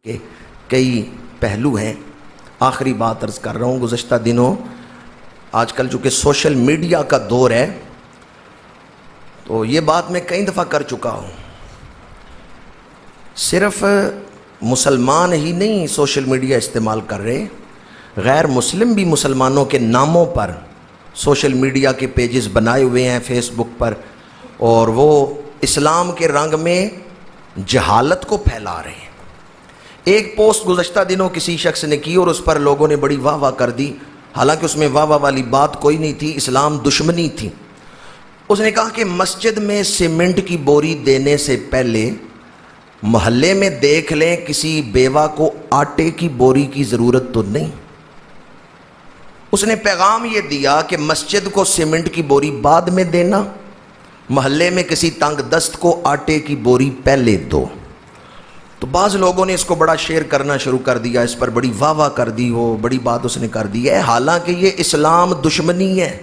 کہ کئی پہلو ہیں۔ آخری بات عرض کر رہا ہوں، گزشتہ دنوں آج کل چونکہ سوشل میڈیا کا دور ہے تو یہ بات میں کئی دفعہ کر چکا ہوں، صرف مسلمان ہی نہیں سوشل میڈیا استعمال کر رہے، غیر مسلم بھی مسلمانوں کے ناموں پر سوشل میڈیا کے پیجز بنائے ہوئے ہیں فیس بک پر، اور وہ اسلام کے رنگ میں جہالت کو پھیلا رہے ہیں۔ ایک پوسٹ گزشتہ دنوں کسی شخص نے کی اور اس پر لوگوں نے بڑی واہ واہ کر دی، حالانکہ اس میں واہ واہ والی بات کوئی نہیں تھی، اسلام دشمنی تھی۔ اس نے کہا کہ مسجد میں سیمنٹ کی بوری دینے سے پہلے محلے میں دیکھ لیں کسی بیوہ کو آٹے کی بوری کی ضرورت تو نہیں۔ اس نے پیغام یہ دیا کہ مسجد کو سیمنٹ کی بوری بعد میں دینا، محلے میں کسی تنگ دست کو آٹے کی بوری پہلے دو۔ تو بعض لوگوں نے اس کو بڑا شیئر کرنا شروع کر دیا، اس پر بڑی واہ واہ کر دی، وہ بڑی بات اس نے کر دی ہے، حالانکہ یہ اسلام دشمنی ہے۔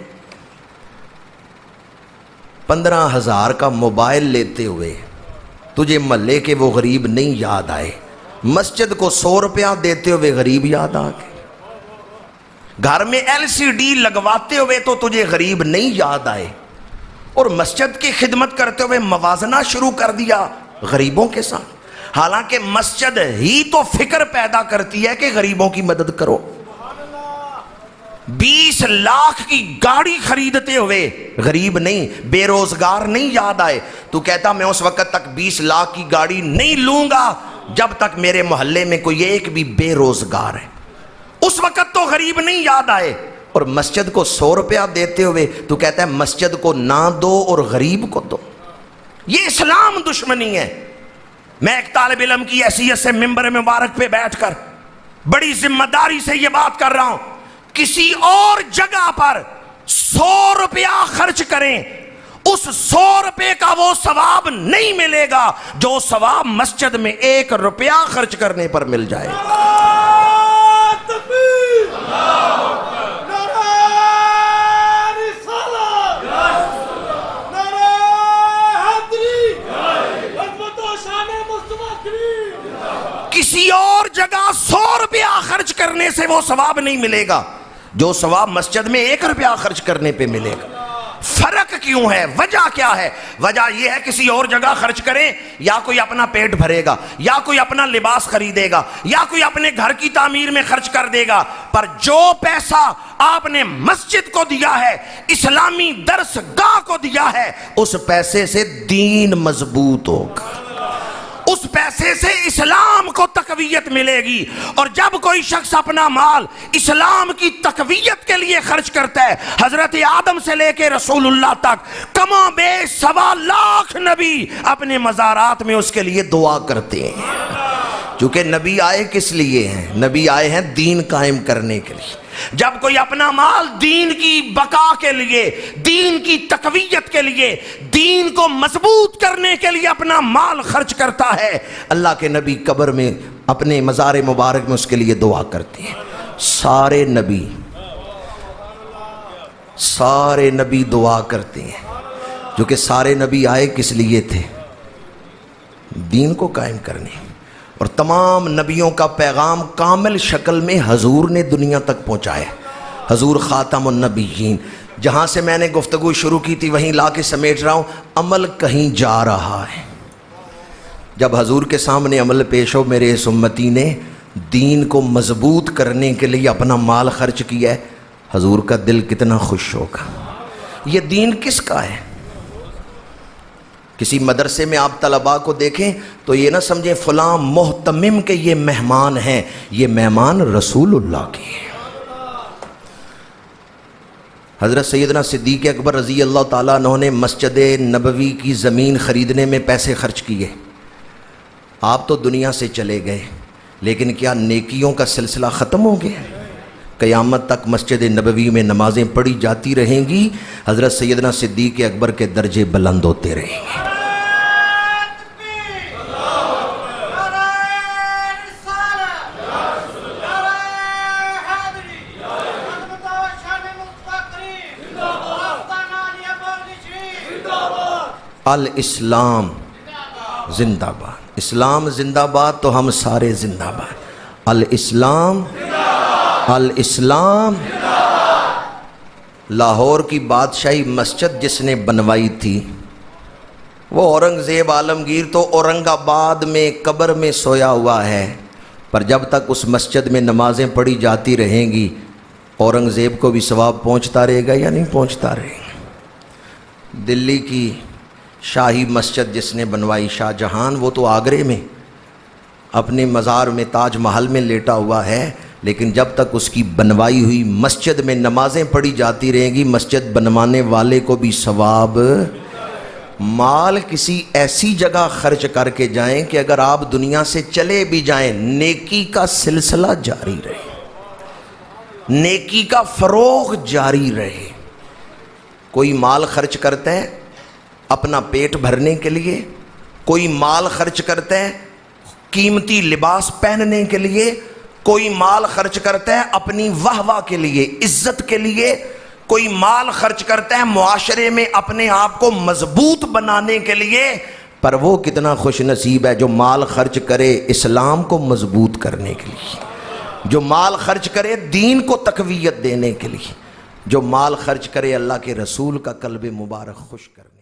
15,000 کا موبائل لیتے ہوئے تجھے محلے کے وہ غریب نہیں یاد آئے، مسجد کو 100 روپیہ دیتے ہوئے غریب یاد آ گئے، گھر میں LCD لگواتے ہوئے تو تجھے غریب نہیں یاد آئے، اور مسجد کی خدمت کرتے ہوئے موازنہ شروع کر دیا غریبوں کے ساتھ، حالانکہ مسجد ہی تو فکر پیدا کرتی ہے کہ غریبوں کی مدد کرو۔ 20 لاکھ کی گاڑی خریدتے ہوئے غریب نہیں، بے روزگار نہیں یاد آئے، تو کہتا میں اس وقت تک 20 لاکھ کی گاڑی نہیں لوں گا جب تک میرے محلے میں کوئی ایک بھی بے روزگار ہے۔ اس وقت تو غریب نہیں یاد آئے، اور مسجد کو 100 روپیہ دیتے ہوئے تو کہتا ہے مسجد کو نہ دو اور غریب کو دو۔ یہ اسلام دشمنی ہے۔ میں ایک طالب علم کی حیثیت سے ممبر مبارک پہ بیٹھ کر بڑی ذمہ داری سے یہ بات کر رہا ہوں، کسی اور جگہ پر 100 روپیہ خرچ کریں، اس 100 روپے کا وہ ثواب نہیں ملے گا جو ثواب مسجد میں 1 روپیہ خرچ کرنے پر مل جائے۔ کسی اور جگہ 100 روپیہ خرچ کرنے سے وہ ثواب نہیں ملے گا جو ثواب مسجد میں 1 روپیہ خرچ کرنے پہ ملے گا۔ فرق کیوں ہے؟ وجہ کیا ہے؟ وجہ یہ ہے کسی اور جگہ خرچ کریں یا کوئی اپنا پیٹ بھرے گا، یا کوئی اپنا لباس خریدے گا، یا کوئی اپنے گھر کی تعمیر میں خرچ کر دے گا، پر جو پیسہ آپ نے مسجد کو دیا ہے، اسلامی درس گاہ کو دیا ہے، اس پیسے سے دین مضبوط ہوگا، اس پیسے سے اسلام کو تقویت ملے گی۔ اور جب کوئی شخص اپنا مال اسلام کی تقویت کے لیے خرچ کرتا ہے، حضرت آدم سے لے کے رسول اللہ تک کم و بیش 1.25 لاکھ نبی اپنے مزارات میں اس کے لیے دعا کرتے ہیں، کیونکہ نبی آئے کس لیے ہیں؟ نبی آئے ہیں دین قائم کرنے کے لیے۔ جب کوئی اپنا مال دین کی بقا کے لیے، دین کی تقویت کے لیے، دین کو مضبوط کرنے کے لیے اپنا مال خرچ کرتا ہے، اللہ کے نبی قبر میں اپنے مزار مبارک میں اس کے لیے دعا کرتے ہیں۔ سارے نبی دعا کرتے ہیں، جو کہ سارے نبی آئے کس لیے تھے؟ دین کو قائم کرنے، اور تمام نبیوں کا پیغام کامل شکل میں حضور نے دنیا تک پہنچایا۔ حضور خاتم النبیین، جہاں سے میں نے گفتگو شروع کی تھی وہیں لا کے سمیٹ رہا ہوں، عمل کہیں جا رہا ہے۔ جب حضور کے سامنے عمل پیش ہو، میرے اس امتی نے دین کو مضبوط کرنے کے لیے اپنا مال خرچ کیا ہے، حضور کا دل کتنا خوش ہوگا۔ یہ دین کس کا ہے؟ کسی مدرسے میں آپ طلباء کو دیکھیں تو یہ نہ سمجھیں فلاں محتمم کے یہ مہمان ہیں، یہ مہمان رسول اللہ کے ہیں۔ حضرت سیدنا صدیق اکبر رضی اللہ تعالیٰ عنہ نے مسجد نبوی کی زمین خریدنے میں پیسے خرچ کیے۔ آپ تو دنیا سے چلے گئے، لیکن کیا نیکیوں کا سلسلہ ختم ہو گیا؟ قیامت تک مسجد نبوی میں نمازیں پڑھی جاتی رہیں گی، حضرت سیدنا صدیق اکبر کے درجے بلند ہوتے رہیں گے۔ الاسلام زندہ باد۔ اسلام زندہ باد تو ہم سارے زندہ باد۔ الاسلام الاسلام۔ لاہور کی بادشاہی مسجد جس نے بنوائی تھی وہ اورنگزیب عالمگیر تو اورنگ آباد میں قبر میں سویا ہوا ہے، پر جب تک اس مسجد میں نمازیں پڑھی جاتی رہیں گی اورنگزیب کو بھی ثواب پہنچتا رہے گا یا نہیں پہنچتا رہے گا۔ دلی کی شاہی مسجد جس نے بنوائی شاہ جہان، وہ تو آگرے میں اپنے مزار میں تاج محل میں لیٹا ہوا ہے، لیکن جب تک اس کی بنوائی ہوئی مسجد میں نمازیں پڑھی جاتی رہیں گی مسجد بنوانے والے کو بھی ثواب۔ مال کسی ایسی جگہ خرچ کر کے جائیں کہ اگر آپ دنیا سے چلے بھی جائیں نیکی کا سلسلہ جاری رہے، نیکی کا فروغ جاری رہے۔ کوئی مال خرچ کرتا ہے اپنا پیٹ بھرنے کے لیے، کوئی مال خرچ کرتا ہے قیمتی لباس پہننے کے لیے، کوئی مال خرچ کرتا ہے اپنی واہ واہ کے لیے، عزت کے لیے، کوئی مال خرچ کرتا ہے معاشرے میں اپنے آپ کو مضبوط بنانے کے لیے، پر وہ کتنا خوش نصیب ہے جو مال خرچ کرے اسلام کو مضبوط کرنے کے لیے، جو مال خرچ کرے دین کو تقویت دینے کے لیے، جو مال خرچ کرے اللہ کے رسول کا قلب مبارک خوش کرنے۔